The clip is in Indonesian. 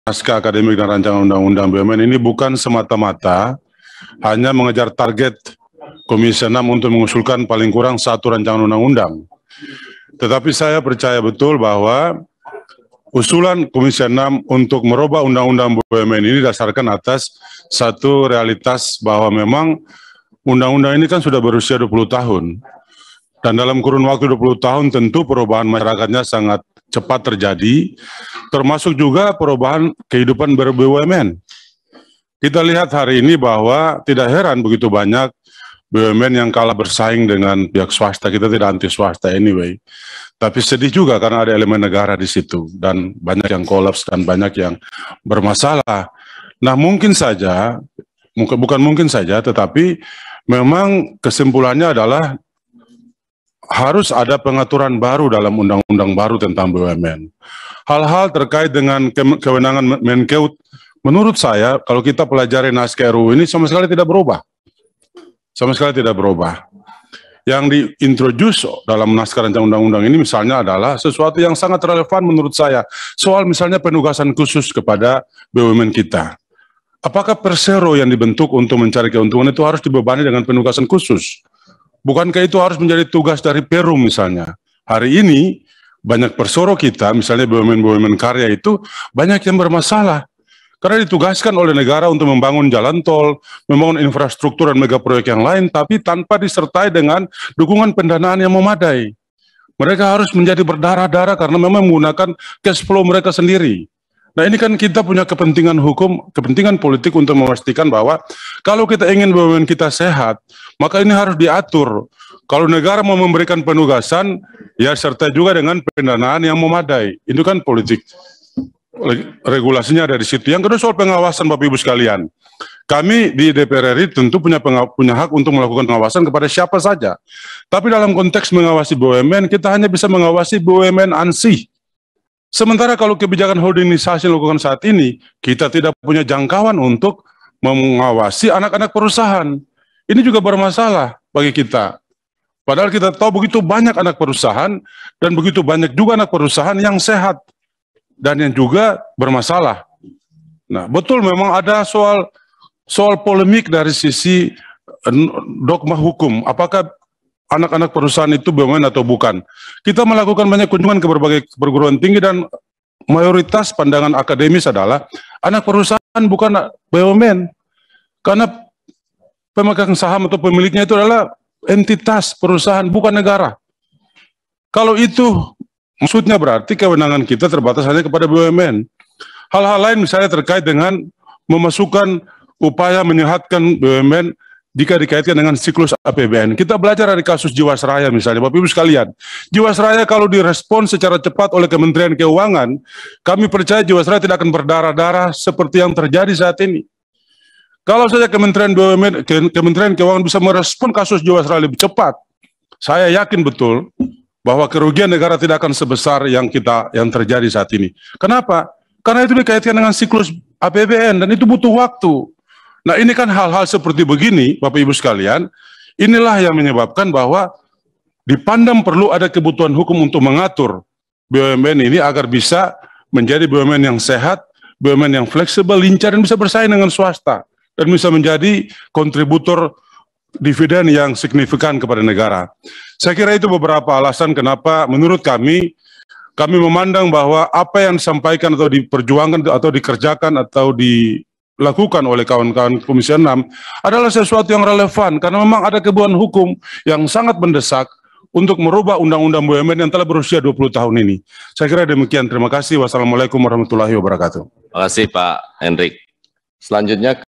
naskah akademik dan rancangan undang-undang BUMN ini bukan semata-mata hanya mengejar target Komisi 6 untuk mengusulkan paling kurang satu rancangan undang-undang. Tetapi saya percaya betul bahwa usulan Komisi 6 untuk merubah undang-undang BUMN ini didasarkan atas satu realitas bahwa memang undang-undang ini kan sudah berusia 20 tahun. Dan dalam kurun waktu 20 tahun tentu perubahan masyarakatnya sangat cepat terjadi, termasuk juga perubahan kehidupan ber-BUMN. Kita lihat hari ini bahwa tidak heran begitu banyak BUMN yang kalah bersaing dengan pihak swasta. Kita tidak anti swasta anyway. Tapi sedih juga karena ada elemen negara di situ. Dan banyak yang kolaps dan banyak yang bermasalah. Nah mungkin saja, bukan mungkin saja, tetapi memang kesimpulannya adalah harus ada pengaturan baru dalam undang-undang baru tentang BUMN. Hal-hal terkait dengan kewenangan Menkeu, menurut saya, kalau kita pelajari naskah RUU ini sama sekali tidak berubah. Sama sekali tidak berubah. Yang diintroduce dalam naskah rancangan undang-undang ini misalnya adalah sesuatu yang sangat relevan menurut saya. Soal misalnya penugasan khusus kepada BUMN kita. Apakah Persero yang dibentuk untuk mencari keuntungan itu harus dibebani dengan penugasan khusus? Bukankah itu harus menjadi tugas dari Perum misalnya? Hari ini banyak Persero kita, misalnya BUMN-BUMN karya itu banyak yang bermasalah. Karena ditugaskan oleh negara untuk membangun jalan tol, membangun infrastruktur dan mega proyek yang lain, tapi tanpa disertai dengan dukungan pendanaan yang memadai. Mereka harus menjadi berdarah-darah karena memang menggunakan cash flow mereka sendiri. Nah ini kan kita punya kepentingan hukum, kepentingan politik untuk memastikan bahwa kalau kita ingin BUMN kita sehat, maka ini harus diatur. Kalau negara mau memberikan penugasan, ya serta juga dengan pendanaan yang memadai. Itu kan politik. Regulasinya ada di situ. Yang kedua soal pengawasan Bapak Ibu sekalian. Kami di DPR RI tentu punya hak untuk melakukan pengawasan kepada siapa saja. Tapi dalam konteks mengawasi BUMN, kita hanya bisa mengawasi BUMN ANSI. Sementara kalau kebijakan holdingisasi dilakukan saat ini, kita tidak punya jangkauan untuk mengawasi anak-anak perusahaan. Ini juga bermasalah bagi kita. Padahal kita tahu begitu banyak anak perusahaan dan begitu banyak juga anak perusahaan yang sehat dan yang juga bermasalah. Nah, betul memang ada soal polemik dari sisi dogma hukum. Apakah anak-anak perusahaan itu BUMN atau bukan? Kita melakukan banyak kunjungan ke berbagai perguruan tinggi dan mayoritas pandangan akademis adalah anak perusahaan bukan BUMN. Karena pemegang saham atau pemiliknya itu adalah entitas perusahaan, bukan negara. Kalau itu maksudnya berarti kewenangan kita terbatas hanya kepada BUMN. Hal-hal lain misalnya terkait dengan memasukkan upaya menyehatkan BUMN jika dikaitkan dengan siklus APBN. Kita belajar dari kasus Jiwasraya misalnya, Bapak Ibu sekalian. Jiwasraya kalau direspon secara cepat oleh Kementerian Keuangan, kami percaya Jiwasraya tidak akan berdarah-darah seperti yang terjadi saat ini. Kalau saja Kementerian Keuangan bisa merespon kasus Jiwasraya lebih cepat, saya yakin betul bahwa kerugian negara tidak akan sebesar yang terjadi saat ini. Kenapa? Karena itu dikaitkan dengan siklus APBN dan itu butuh waktu. Nah ini kan hal-hal seperti begini, Bapak Ibu sekalian, inilah yang menyebabkan bahwa dipandang perlu ada kebutuhan hukum untuk mengatur BUMN ini agar bisa menjadi BUMN yang sehat, BUMN yang fleksibel, lincah, dan bisa bersaing dengan swasta. Dan bisa menjadi kontributor dividen yang signifikan kepada negara. Saya kira itu beberapa alasan kenapa menurut kami memandang bahwa apa yang disampaikan atau diperjuangkan atau dikerjakan atau dilakukan oleh kawan-kawan Komisi 6 adalah sesuatu yang relevan karena memang ada kebutuhan hukum yang sangat mendesak untuk merubah undang-undang BUMN yang telah berusia 20 tahun ini. Saya kira demikian. Terima kasih. Wassalamualaikum warahmatullahi wabarakatuh. Terima kasih Pak Hendrik. Selanjutnya